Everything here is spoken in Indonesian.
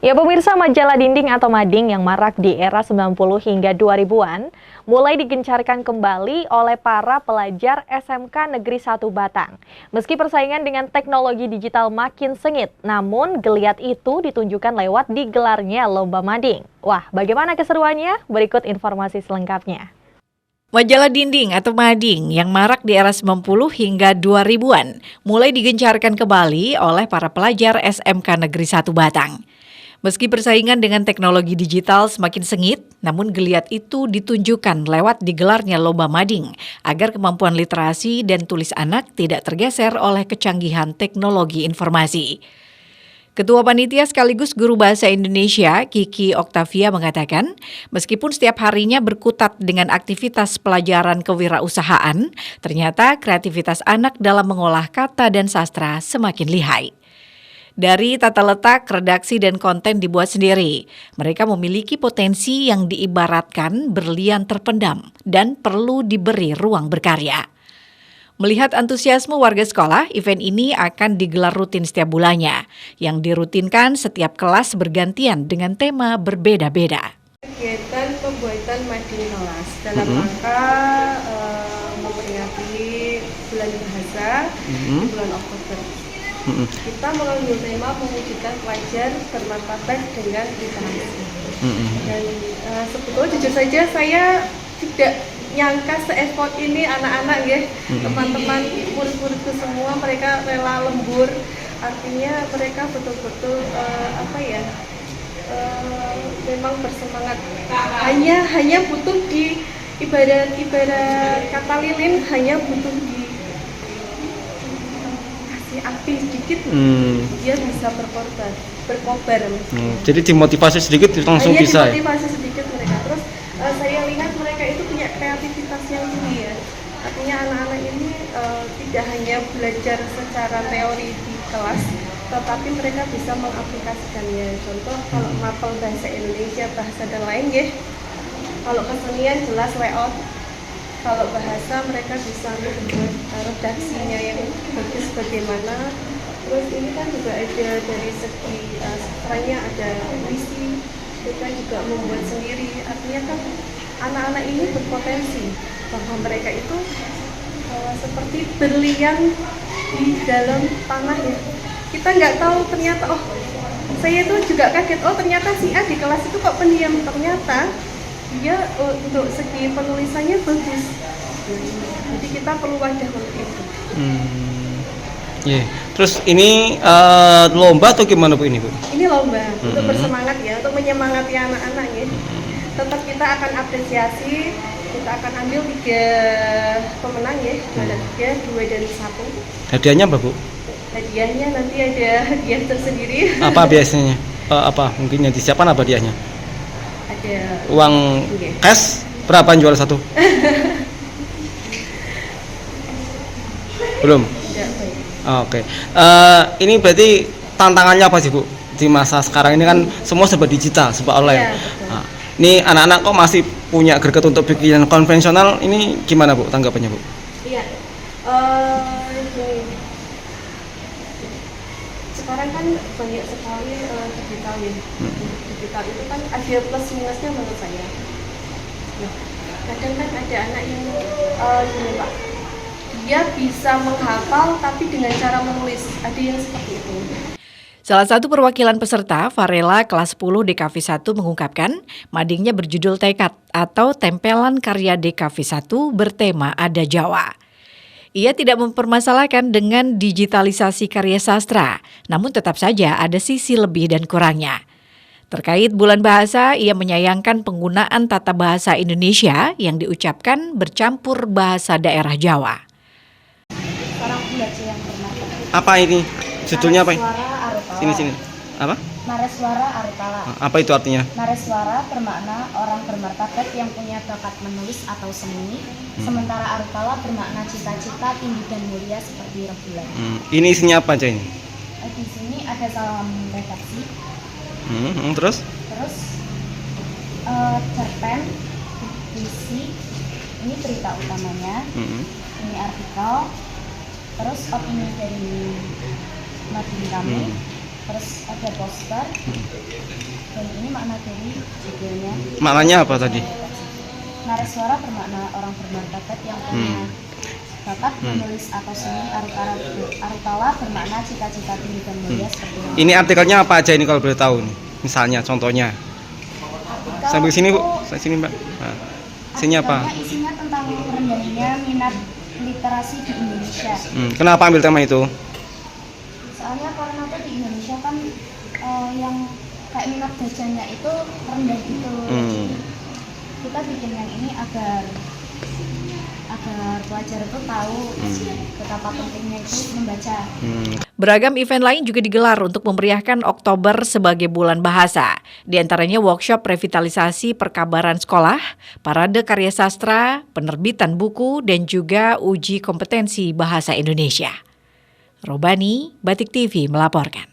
Ya pemirsa, majalah dinding atau mading yang marak di era 90 hingga 2000-an mulai digencarkan kembali oleh para pelajar SMK Negeri 1 Batang. Meski persaingan dengan teknologi digital makin sengit, namun geliat itu ditunjukkan lewat digelarnya lomba mading. Wah, bagaimana keseruannya? Berikut informasi selengkapnya. Majalah dinding atau mading yang marak di era 90 hingga 2000-an mulai digencarkan kembali oleh para pelajar SMK Negeri 1 Batang. Meski persaingan dengan teknologi digital semakin sengit, namun geliat itu ditunjukkan lewat digelarnya lomba mading agar kemampuan literasi dan tulis anak tidak tergeser oleh kecanggihan teknologi informasi. Ketua Panitia sekaligus Guru Bahasa Indonesia, Kiki Oktavia mengatakan, meskipun setiap harinya berkutat dengan aktivitas pelajaran kewirausahaan, ternyata kreativitas anak dalam mengolah kata dan sastra semakin lihai. Dari tata letak, redaksi, dan konten dibuat sendiri. Mereka memiliki potensi yang diibaratkan berlian terpendam dan perlu diberi ruang berkarya. Melihat antusiasme warga sekolah, event ini akan digelar rutin setiap bulannya, yang dirutinkan setiap kelas bergantian dengan tema berbeda-beda. Kegiatan pembuatan mading kelas dalam rangka memperingati bulan bahasa bulan Oktober. Kita mengambil tema mewujudkan pelajar bermartabat dengan literasi. Dan sebetulnya jujur saja saya tidak nyangka se-effort ini anak-anak ya, teman-teman murid-muridku semua mereka rela lembur, artinya mereka betul-betul memang bersemangat. Hanya butuh di ibarat kata lilin, hanya butuh di kasih api sedikit, dia bisa berkobar. Jadi dimotivasi sedikit langsung hanya bisa. Dimotivasi sedikit mereka. Terus saya lihat mereka itu punya kreativitas yang tinggi ya. Artinya anak-anak ini tidak hanya belajar secara teori di kelas, tetapi mereka bisa mengaplikasikannya. Contoh kalau mapel bahasa Indonesia, bahasa dan lain ya. Kalau kesenian jelas layout. Kalau bahasa mereka bisa membuat redaksinya yang bagus bagaimana. Terus ini kan juga ada dari segi sastranya, ada puisi, mereka juga membuat sendiri. Artinya kan anak-anak ini berpotensi bahwa mereka itu seperti berlian di dalam tanah ya. Kita nggak tahu ternyata, saya itu juga kaget, ternyata si A di kelas itu kok pendiam, ternyata dia untuk segi penulisannya bagus. Jadi kita perlu wadah untuk itu. Terus ini lomba atau gimana Bu ini Bu? Ini lomba untuk bersemangat ya, untuk menyemangati anak-anak ya. Tetap kita akan apresiasi, kita akan ambil 3 pemenang ya, ada 3, 2 dan 1. Hadiahnya apa Bu? Hadiahnya nanti ada hadiah tersendiri. Apa biasanya? Mungkin yang disiapkan apa hadiahnya? Ada uang cash berapa jual satu? Belum. Oke. Ini berarti tantangannya apa sih Bu di masa sekarang ini kan semua serba digital, serba online. Ya, ini anak-anak kok masih punya greget untuk bikin konvensional, ini gimana Bu tanggapannya Bu? Iya. Sekarang kan banyak sekali digital ya. Digital itu kan ada plus minusnya menurut saya. Nah, kadang kan ada anak yang gini Pak, dia bisa menghafal tapi dengan cara menulis, ada yang seperti itu. Salah satu perwakilan peserta, Farela kelas 10 DKV 1 mengungkapkan, madingnya berjudul Tekad atau Tempelan Karya DKV 1 bertema Ada Jawa. Ia tidak mempermasalahkan dengan digitalisasi karya sastra, namun tetap saja ada sisi lebih dan kurangnya. Terkait bulan bahasa, ia menyayangkan penggunaan tata bahasa Indonesia yang diucapkan bercampur bahasa daerah Jawa. Seorang pembaca yang bermartabat. Apa ini? Judulnya apa? Sini. Apa? Nareswara Arutala. Apa itu artinya? Nareswara bermakna orang bermartabat yang punya bakat menulis atau seni, sementara Arutala bermakna cita-cita tinggi dan mulia seperti rembulan. Ini isinya apa aja ini? Di sini ada salam redaksi. Terus? Cerpen, puisi, ini berita utamanya, ini artikel, terus opini dari mading kami. terus ada poster, dan ini makna dari judulnya. Maknanya apa tadi? Nareswara bermakna orang bermartabat yang punya bakat menulis atau seni. Arukala bermakna cita-cita tinggi dan mulia seperti yang Ini artikelnya apa aja ini kalau boleh tahu nih? Misalnya contohnya. Sampai sini, Bu. Sampai sini, Mbak. Nah, isinya apa? artikelnya isinya tentang rendahnya minat literasi di Indonesia. Kenapa ambil tema itu? Soalnya karena tuh di Indonesia kan yang kayak minat bacanya itu rendah gitu. Jadi kita bikin yang ini agar pelajar itu tahu betapa pentingnya itu membaca. Beragam event lain juga digelar untuk memeriahkan Oktober sebagai bulan bahasa. Di antaranya workshop revitalisasi perkabaran sekolah, parade karya sastra, penerbitan buku, dan juga uji kompetensi bahasa Indonesia. Robani, Batik TV melaporkan.